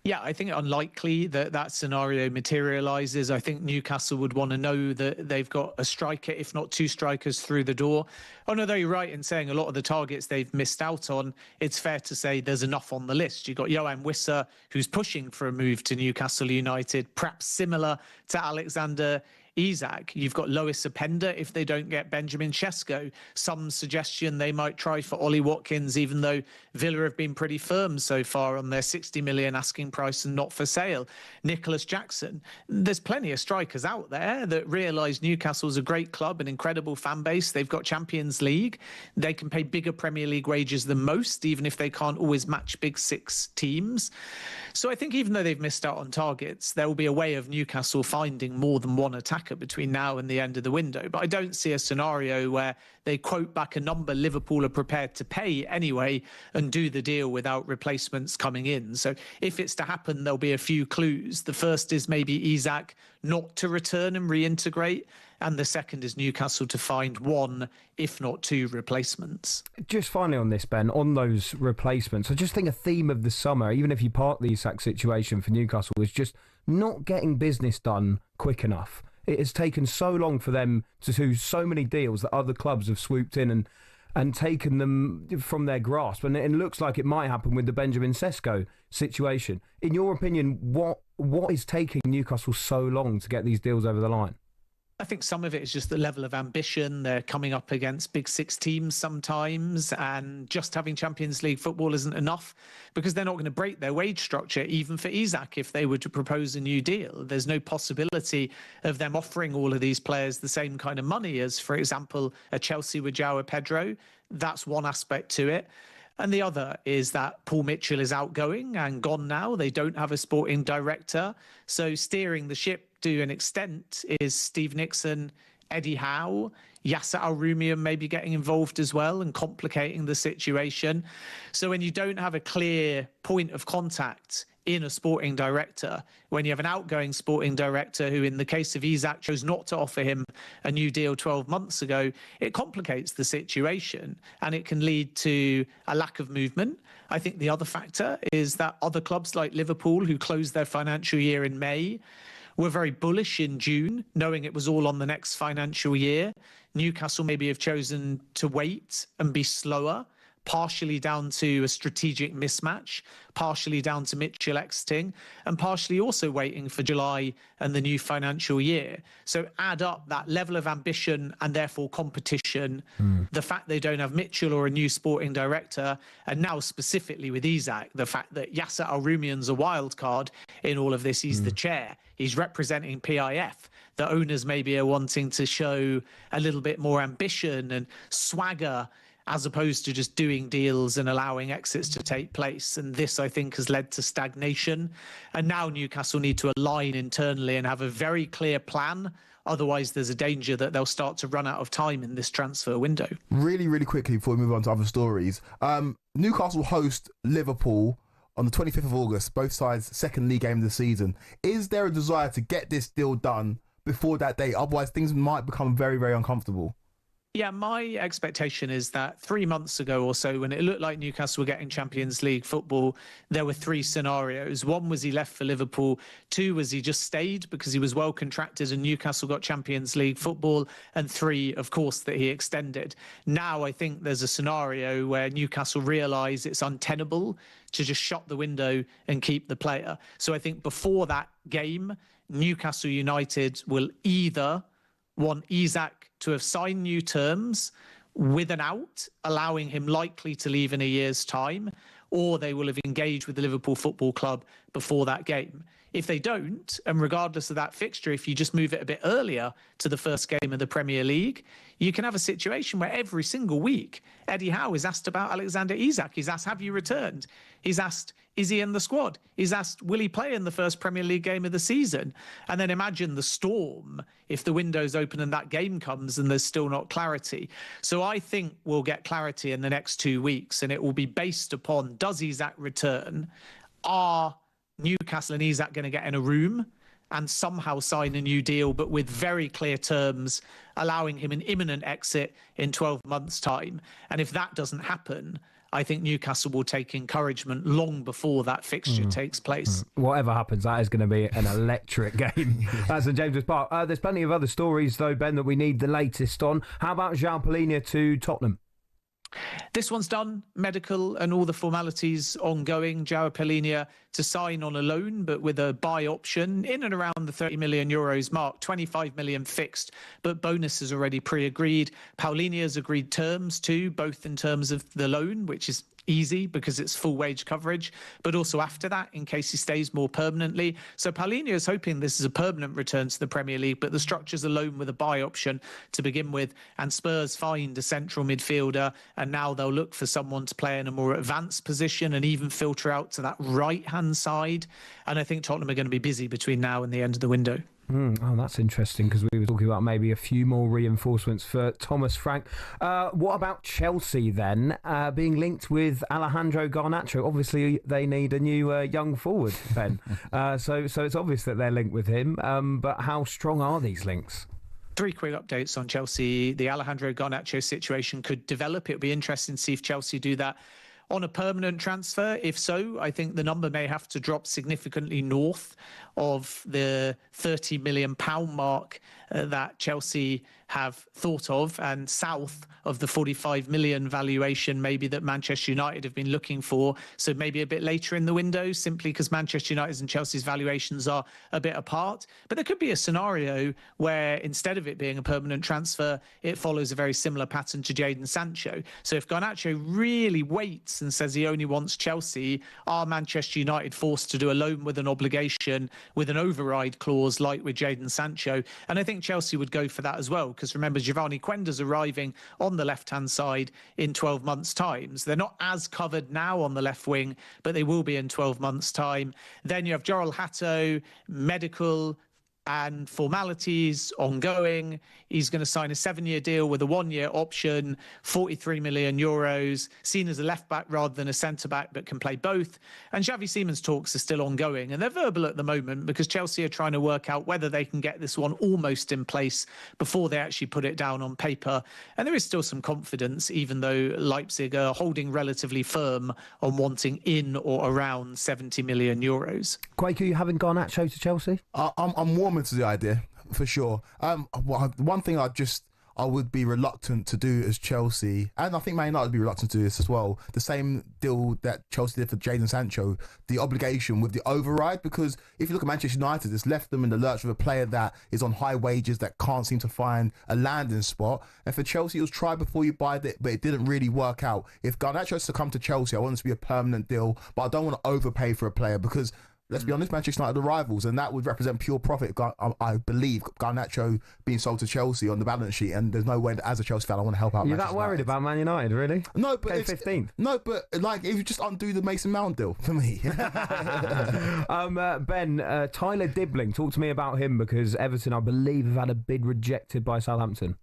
Yeah, I think unlikely that that scenario materialises. I think Newcastle would want to know that they've got a striker, if not two strikers, through the door. Although you're right in saying a lot of the targets they've missed out on, it's fair to say there's enough on the list. You've got Johan Wissa, who's pushing for a move to Newcastle United, perhaps similar to Alexander Isak. You've got Lois Openda if they don't get Benjamin Sesko. Some suggestion they might try for Ollie Watkins, even though Villa have been pretty firm so far on their 60 million asking price and not for sale. Nicholas Jackson. There's plenty of strikers out there that realise Newcastle's a great club, an incredible fan base. They've got Champions League. They can pay bigger Premier League wages than most, even if they can't always match Big Six teams. So I think even though they've missed out on targets, there will be a way of Newcastle finding more than one attacker between now and the end of the window. But I don't see a scenario where they quote back a number Liverpool are prepared to pay anyway and do the deal without replacements coming in. So if it's to happen, there'll be a few clues. The first is maybe Isak not to return and reintegrate. And the second is Newcastle to find one, if not two, replacements. Just finally on this, Ben, on those replacements, I just think a theme of the summer, even if you part the Isak situation for Newcastle, is just not getting business done quick enough. It has taken so long for them to do so many deals that other clubs have swooped in and taken them from their grasp. And it looks like it might happen with the Benjamin Sesko situation. In your opinion, what is taking Newcastle so long to get these deals over the line? I think some of it is just the level of ambition. They're coming up against Big Six teams sometimes, and just having Champions League football isn't enough because they're not going to break their wage structure, even for Isak, if they were to propose a new deal. There's no possibility of them offering all of these players the same kind of money as, for example, a Chelsea with João Pedro. That's one aspect to it. And the other is that Paul Mitchell is outgoing and gone now. They don't have a sporting director. So steering the ship to an extent is Steve Nixon, Eddie Howe, Yasser Al-Rumian maybe getting involved as well and complicating the situation. So when you don't have a clear point of contact in a sporting director, when you have an outgoing sporting director who, in the case of Isak, chose not to offer him a new deal 12 months ago, it complicates the situation and it can lead to a lack of movement. I think the other factor is that other clubs like Liverpool, who closed their financial year in May, were very bullish in June, knowing it was all on the next financial year. Newcastle maybe have chosen to wait and be slower, partially down to a strategic mismatch, partially down to Mitchell exiting, and partially also waiting for July and the new financial year. So add up that level of ambition and therefore competition, the fact they don't have Mitchell or a new sporting director, and now specifically with Isak, the fact that Yasser Al-Rumian's a wild card in all of this. He's the chair. He's representing PIF. The owners maybe are wanting to show a little bit more ambition and swagger as opposed to just doing deals and allowing exits to take place. And this, I think, has led to stagnation. And now Newcastle need to align internally and have a very clear plan. Otherwise, there's a danger that they'll start to run out of time in this transfer window. Really, really quickly before we move on to other stories. Newcastle host Liverpool on the 25th of August, both sides' second league game of the season. Is there a desire to get this deal done before that date? Otherwise, things might become very, very uncomfortable. Yeah, my expectation is that 3 months ago or so, when it looked like Newcastle were getting Champions League football, there were three scenarios. One was he left for Liverpool. Two was he just stayed because he was well contracted and Newcastle got Champions League football. And three, of course, that he extended. Now I think there's a scenario where Newcastle realise it's untenable to just shut the window and keep the player. So I think before that game, Newcastle United will either want Isak to have signed new terms with an out, allowing him likely to leave in a year's time, or they will have engaged with the Liverpool Football Club before that game. If they don't, and regardless of that fixture, if you just move it a bit earlier to the first game of the Premier League, you can have a situation where every single week, Eddie Howe is asked about Alexander Isak. He's asked, have you returned? He's asked, is he in the squad? He's asked, will he play in the first Premier League game of the season? And then imagine the storm if the window's open and that game comes and there's still not clarity. So I think we'll get clarity in the next 2 weeks, and it will be based upon, does Isak return? Are Newcastle and Isak going to get in a room and somehow sign a new deal, but with very clear terms, allowing him an imminent exit in 12 months' time? And if that doesn't happen, I think Newcastle will take encouragement long before that fixture takes place. Whatever happens, that is going to be an electric game at St James's Park. There's plenty of other stories, though, Ben, that we need the latest on. How about João Palhinha to Tottenham? This one's done, medical and all the formalities ongoing. João Palhinha to sign on a loan, but with a buy option in and around the 30 million euros mark, 25 million fixed, but bonuses already pre-agreed. Palhinha has agreed terms too, both in terms of the loan, which is easy because it's full wage coverage, but also after that in case he stays more permanently. So Palhinha is hoping this is a permanent return to the Premier League, but the structure's a loan with a buy option to begin with, and Spurs find a central midfielder, and now they'll look for someone to play in a more advanced position and even filter out to that right-hand side. And I think Tottenham are going to be busy between now and the end of the window. Oh, that's interesting, because we were talking about maybe a few more reinforcements for Thomas Frank. What about Chelsea then, being linked with Alejandro Garnacho? Obviously, they need a new young forward, Ben. So it's obvious that they're linked with him. But how strong are these links? 3 quick updates on Chelsea. The Alejandro Garnacho situation could develop. It'll be interesting to see if Chelsea do that on a permanent transfer. If so, I think the number may have to drop significantly north of the £30 million mark that Chelsea have thought of, and south of the 45 million valuation maybe that Manchester United have been looking for. So maybe a bit later in the window, simply because Manchester United's and Chelsea's valuations are a bit apart. But there could be a scenario where instead of it being a permanent transfer, it follows a very similar pattern to Jadon Sancho. So if Garnacho really waits and says he only wants Chelsea, are Manchester United forced to do a loan with an obligation with an override clause like with Jadon Sancho? And I think Chelsea would go for that as well, because remember, Giovanni Quenda's arriving on the left-hand side in 12 months' time. So they're not as covered now on the left wing, but they will be in 12 months' time. Then you have Joral Hatto, medical and formalities ongoing. He's going to sign a 7-year deal with a 1-year option, 43 million euros, seen as a left-back rather than a centre-back, but can play both. And Xavi Simons talks are still ongoing, and they're verbal at the moment because Chelsea are trying to work out whether they can get this one almost in place before they actually put it down on paper. And there is still some confidence, even though Leipzig are holding relatively firm on wanting in or around 70 million euros. Kweku, you having Garnacho to Chelsea? I'm warming to the idea, for sure. One thing I would be reluctant to do as Chelsea, and I think Man United would be reluctant to do this as well, the same deal that Chelsea did for Jadon Sancho, the obligation with the override, because if you look at Manchester United, it's left them in the lurch with a player that is on high wages that can't seem to find a landing spot. And for Chelsea, it was try before you buy it, but it didn't really work out. If Garnacho has to come to Chelsea, I want it to be a permanent deal, but I don't want to overpay for a player, because let's be honest, Manchester United are rivals, and that would represent pure profit. I believe Garnacho being sold to Chelsea on the balance sheet, and there's no way that as a Chelsea fan I want to help out. You're that worried about Man United, really? No, but it's 15th. No, but like if you just undo the Mason Mount deal for me. Ben, Tyler Dibbling, talk to me about him, because Everton, I believe, have had a bid rejected by Southampton.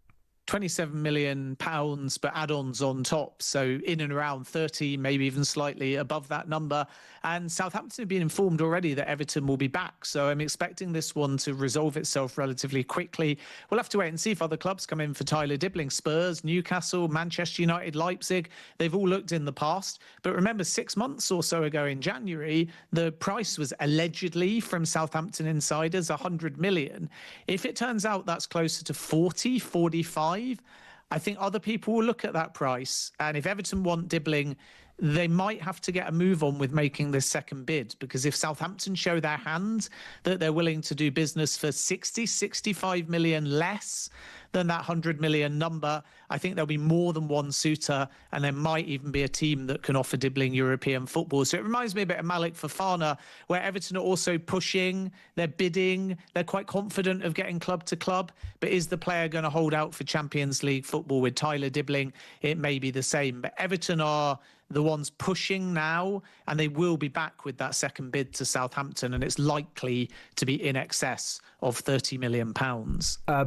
£27 million, but add-ons on top. So in and around 30, maybe even slightly above that number. And Southampton have been informed already that Everton will be back. So I'm expecting this one to resolve itself relatively quickly. We'll have to wait and see if other clubs come in for Tyler Dibbling. Spurs, Newcastle, Manchester United, Leipzig. They've all looked in the past. But remember, 6 months or so ago in January, the price was allegedly from Southampton insiders 100 million. If it turns out that's closer to 40, 45, I think other people will look at that price. And if Everton want Dibbling, they might have to get a move on with making this second bid, because if Southampton show their hand that they're willing to do business for 60, 65 million less than that 100 million number, I think there'll be more than one suitor, and there might even be a team that can offer Dibbling European football. So it reminds me a bit of Malik Fofana, where Everton are also pushing, they're bidding, they're quite confident of getting club to club, but is the player going to hold out for Champions League football? With Tyler Dibbling, it may be the same, but Everton are the ones pushing now, and they will be back with that second bid to Southampton, and it's likely to be in excess of £30 million.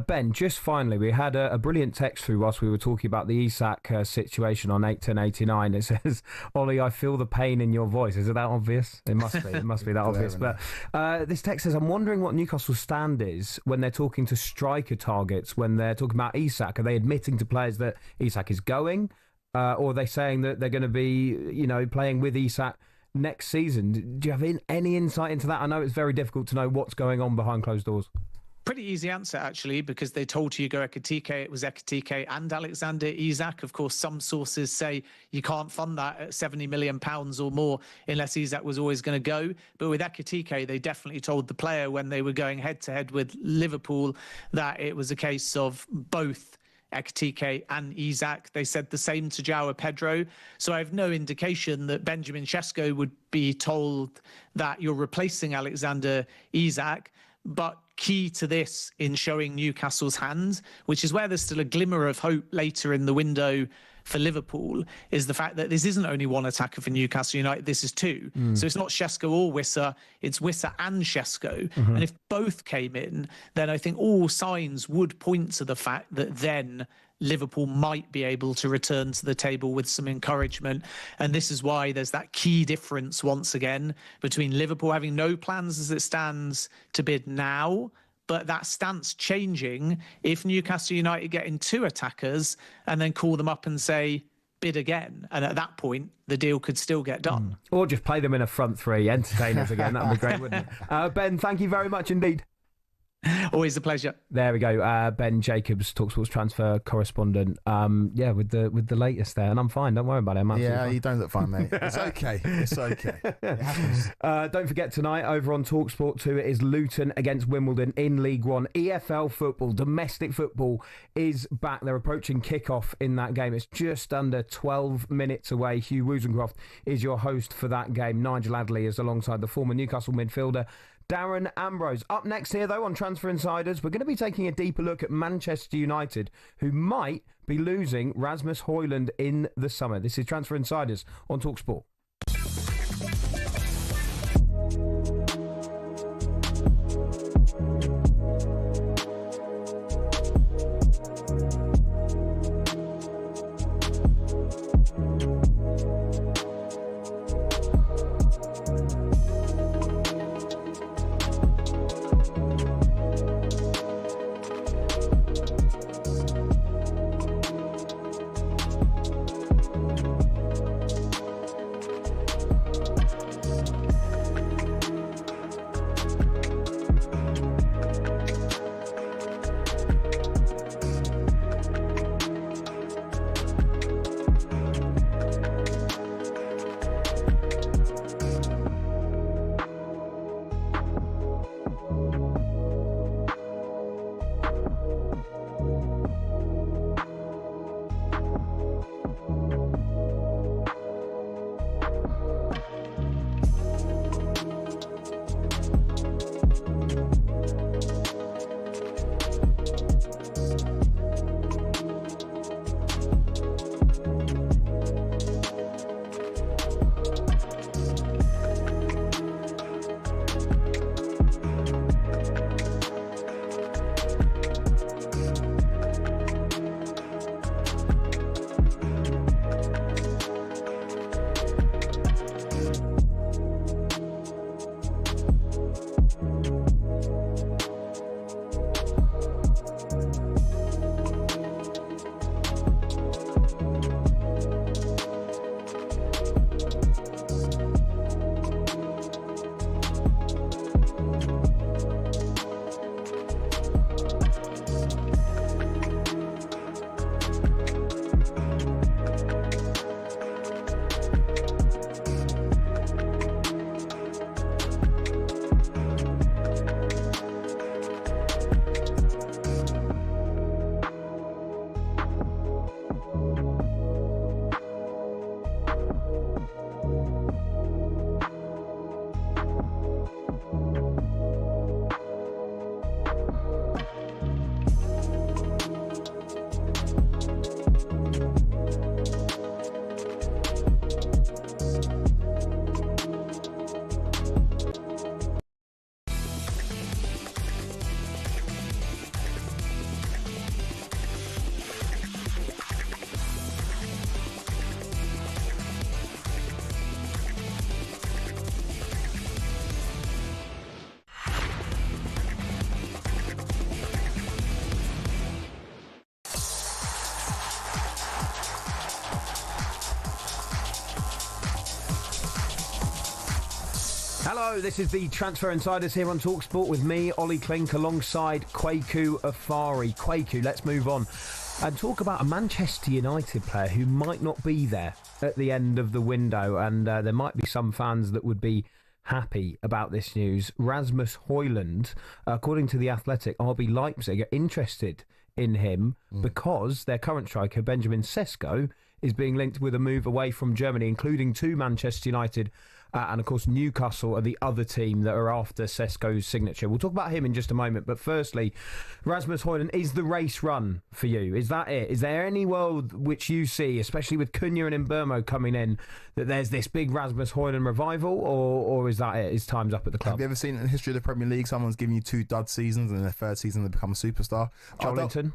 Ben, just finally, we had a brilliant text through whilst we were talking about the Isak situation on 81089. It says, Ollie, I feel the pain in your voice. Is it that obvious? It must be. It must be that obvious. But this text says, I'm wondering what Newcastle's stand is when they're talking to striker targets, when they're talking about Isak. Are they admitting to players that Isak is going? or are they saying that they're going to be, playing with Isak next season? Do you have any insight into that? I know it's very difficult to know what's going on behind closed doors. Pretty easy answer, actually, because they told Hugo Ekitike it was Ekitike and Alexander Isak. Of course, some sources say you can't fund that at £70 million or more unless Isak was always going to go. But with Ekitike, they definitely told the player when they were going head-to-head with Liverpool that it was a case of both Ekitike and Isak. They said the same to João Pedro. So I have no indication that Benjamin Sesko would be told that you're replacing Alexander Isak. But key to this in showing Newcastle's hand, which is where there's still a glimmer of hope later in the window for Liverpool, is the fact that this isn't only one attacker for Newcastle United, this is two. So it's not Sesko or Wissa, it's Wissa and Sesko. And if both came in, then I think all signs would point to the fact that then Liverpool might be able to return to the table with some encouragement. And this is why there's that key difference once again between Liverpool having no plans as it stands to bid now, but that stance changing if Newcastle United get in two attackers and then call them up and say, bid again. And at that point, the deal could still get done. Or just play them in a front three, entertainers again. That would be great, wouldn't it? Ben, thank you very much indeed. Always a pleasure. There we go. Ben Jacobs, talkSPORT's transfer correspondent. With the latest there, and I'm fine. Don't worry about it. Yeah, you don't look fine, mate. It's okay. It's okay. It happens. Don't forget tonight over on talkSPORT 2, it is Luton against Wimbledon in League One. EFL football, domestic football is back. They're approaching kickoff in that game. It's just under 12 minutes away. Hugh Wozencroft is your host for that game. Nigel Adley is alongside the former Newcastle midfielder Darren Ambrose. Up next here, though, on Transfer Insiders, we're going to be taking a deeper look at Manchester United, who might be losing Rasmus Højlund in the summer. This is Transfer Insiders on talkSPORT. Hello, this is the Transfer Insiders here on talkSPORT with me, Olly Clink, alongside Kweku Afari. Kweku, let's move on and talk about a Manchester United player who might not be there at the end of the window, and there might be some fans that would be happy about this news. Rasmus Højlund, according to The Athletic, RB Leipzig are interested in him because their current striker, Benjamin Sesko, is being linked with a move away from Germany, including to Manchester United. And, of course, Newcastle are the other team that are after Sesko's signature. We'll talk about him in just a moment. But firstly, Rasmus Højlund, is the race run for you? Is that it? Is there any world which you see, especially with Cunha and Mbeumo coming in, that there's this big Rasmus Højlund revival? Or is that it? Is time's up at the club? Have you ever seen in the history of the Premier League someone's giving you 2 dud seasons and in their third season they become a superstar? Joelinton?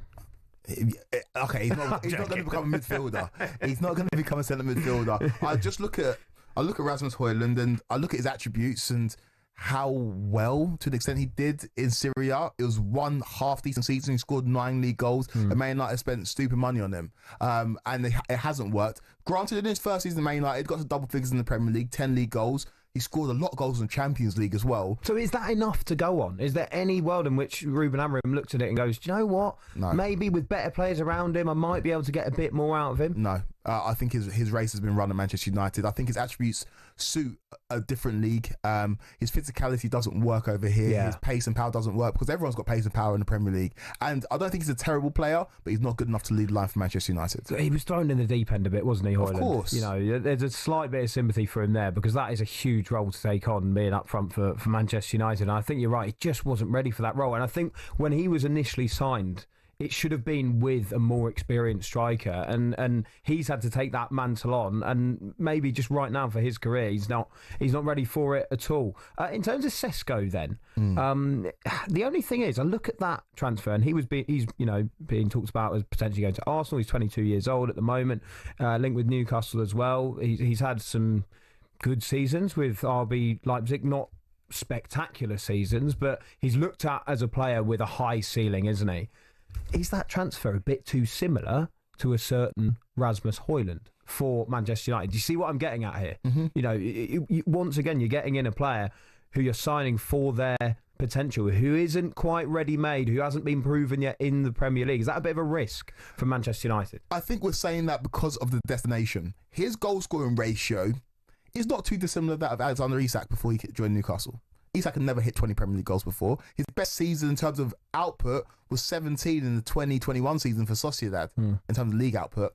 Okay, he's not going to become a midfielder. He's not going to become a centre midfielder. I look at Rasmus Højlund and I look at his attributes and how well, to the extent he did in Serie A. It was one half-decent season. He scored 9 league goals. And Man United spent stupid money on him. And it hasn't worked. Granted, in his first season, Man United got to double figures in the Premier League, 10 league goals. He scored a lot of goals in the Champions League as well. So is that enough to go on? Is there any world in which Ruben Amorim looked at it and goes, do you know what? No. Maybe with better players around him, I might be able to get a bit more out of him? No. I think his race has been run at Manchester United. I think his attributes suit a different league. His physicality doesn't work over here. Yeah. His pace and power doesn't work because everyone's got pace and power in the Premier League. And I don't think he's a terrible player, but he's not good enough to lead the line for Manchester United. He was thrown in the deep end a bit, wasn't he, Højlund? Of course. You know, there's a slight bit of sympathy for him there because that is a huge role to take on, being up front for Manchester United. And I think you're right, he just wasn't ready for that role. And I think when he was initially signed, it should have been with a more experienced striker, and he's had to take that mantle on, and maybe just right now for his career, he's not ready for it at all. In terms of Sesko, then, the only thing is, I look at that transfer, and he's being talked about as potentially going to Arsenal. He's 22 years old at the moment, linked with Newcastle as well. He's had some good seasons with RB Leipzig, not spectacular seasons, but he's looked at as a player with a high ceiling, isn't he? Is that transfer a bit too similar to a certain Rasmus Højlund for Manchester United? Do you see what I'm getting at here? Mm-hmm. You know, once again, you're getting in a player who you're signing for their potential, who isn't quite ready-made, who hasn't been proven yet in the Premier League. Is that a bit of a risk for Manchester United? I think we're saying that because of the destination. His goal-scoring ratio is not too dissimilar to that of Alexander Isak before he joined Newcastle. Isak had never hit 20 Premier League goals before. His best season in terms of output was 17 in the 2021 season for Sociedad in terms of league output.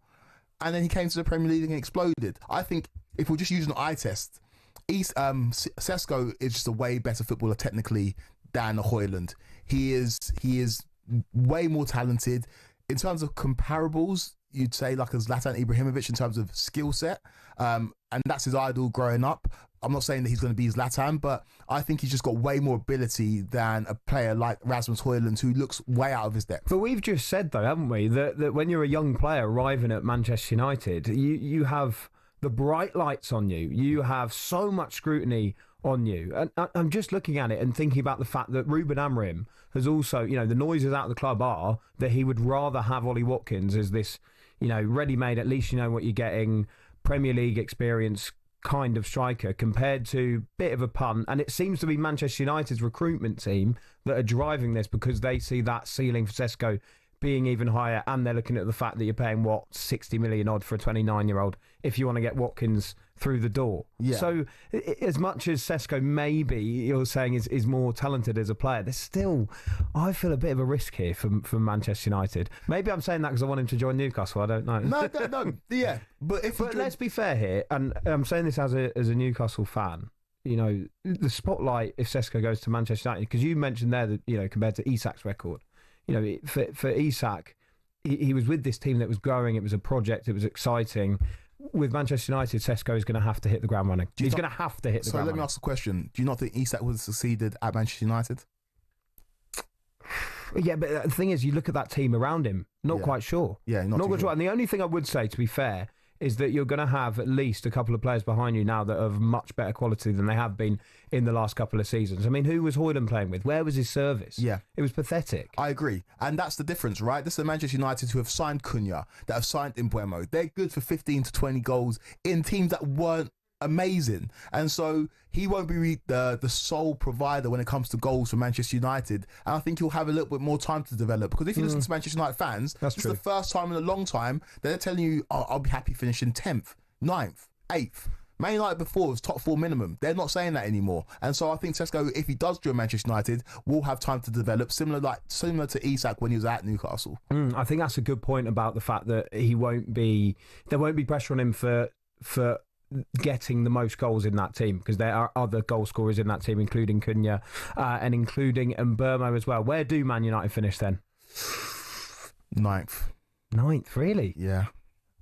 And then he came to the Premier League and exploded. I think if we're just using an eye test, Sesko is just a way better footballer technically than Højlund. He is way more talented. In terms of comparables, you'd say like a Zlatan Ibrahimovic in terms of skill set. And that's his idol growing up. I'm not saying that he's going to be Zlatan, but I think he's just got way more ability than a player like Rasmus Højlund, who looks way out of his depth. But we've just said, though, haven't we, that when you're a young player arriving at Manchester United, you have the bright lights on you. You have so much scrutiny on you. And I'm just looking at it and thinking about the fact that Ruben Amorim has also, you know, the noises out of the club are that he would rather have Ollie Watkins as this, you know, ready-made, at least you know what you're getting, Premier League experience kind of striker compared to bit of a punt. And it seems to be Manchester United's recruitment team that are driving this because they see that ceiling for Sesko being even higher, and they're looking at the fact that you're paying 60 million odd for a 29-year-old if you want to get Watkins through the door. Yeah. So as much as Sesko maybe you're saying is more talented as a player, there's still, I feel, a bit of a risk here from Manchester United. Maybe I'm saying that because I want him to join Newcastle. I don't know. No, yeah. But let's be fair here, and I'm saying this as a Newcastle fan. You know, the spotlight if Sesko goes to Manchester United, because you mentioned there that, you know, compared to Isak's record, you know, for Isak, he was with this team that was growing. It was a project. It was exciting. With Manchester United, Sesko is going to have to hit the ground running. He's going to have to hit the ground running. So let me ask a question. Do you not think Isak would have succeeded at Manchester United? Yeah, but the thing is, you look at that team around him, not quite sure. Yeah, not quite sure. And the only thing I would say, to be fair, is that you're going to have at least a couple of players behind you now that are of much better quality than they have been in the last couple of seasons. I mean, who was Højlund playing with? Where was his service? Yeah. It was pathetic. I agree. And that's the difference, right? This is Manchester United who have signed Cunha, that have signed Mbeumo. They're good for 15 to 20 goals in teams that weren't amazing. And so he won't be the sole provider when it comes to goals for Manchester United. And I think he'll have a little bit more time to develop, because if you listen to Manchester United fans, this is the first time in a long time they're telling you, oh, I'll be happy finishing 10th, 9th, 8th. Man United before was top 4 minimum. They're not saying that anymore. And so I think Sesko, if he does join Manchester United, will have time to develop, similar to Isak when he was at Newcastle. I think that's a good point about the fact that there won't be pressure on him for getting the most goals in that team, because there are other goal scorers in that team, including Cunha and including Mbermo as well. Where do Man United finish then? 9th. 9th, really? Yeah.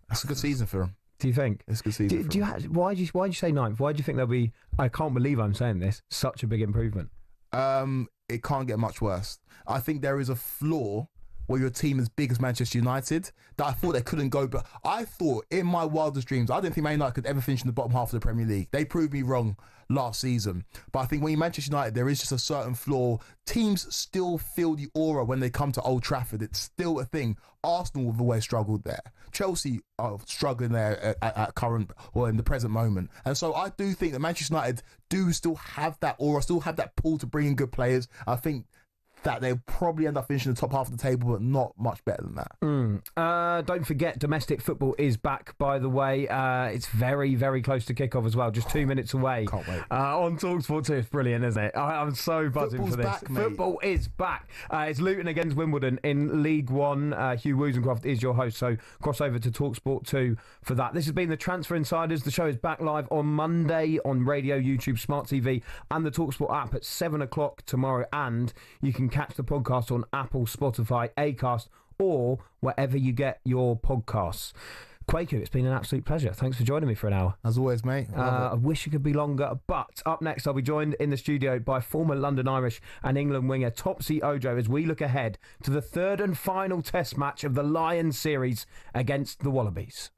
That's a good season for him. Do you think? It's a good season. Why do you say 9th? Why do you think there'll be, I can't believe I'm saying this, such a big improvement? It can't get much worse. I think there is a flaw where your team as big as Manchester United that I thought they couldn't go, but I thought in my wildest dreams I didn't think Man United could ever finish in the bottom half of the Premier League. They proved me wrong last season, but I think when you're Manchester United there is just a certain flaw. Teams still feel the aura when they come to Old Trafford. It's still a thing. Arsenal have always struggled there. Chelsea are struggling there at current or in the present moment, and so I do think that Manchester United do still have that aura, still have that pull to bring in good players. I think that they'll probably end up finishing the top half of the table, but not much better than that. Don't forget, domestic football is back, by the way. It's very, very close to kickoff as well, just 2 minutes away. Can't wait. On talkSPORT 2. It's brilliant, isn't it? I'm so buzzing Football's for this. back, mate. Football is back. It's Luton against Wimbledon in League One. Hugh Woozencroft is your host, so cross over to talkSPORT 2 for that. This has been the Transfer Insiders. The show is back live on Monday on radio, YouTube, Smart TV, and the talkSPORT app at 7 o'clock tomorrow. And you can catch the podcast on Apple, Spotify, Acast, or wherever you get your podcasts. Kweku, it's been an absolute pleasure. Thanks for joining me for an hour. As always, mate. I wish it could be longer, but up next I'll be joined in the studio by former London Irish and England winger Topsy Ojo as we look ahead to the third and final test match of the Lions series against the Wallabies.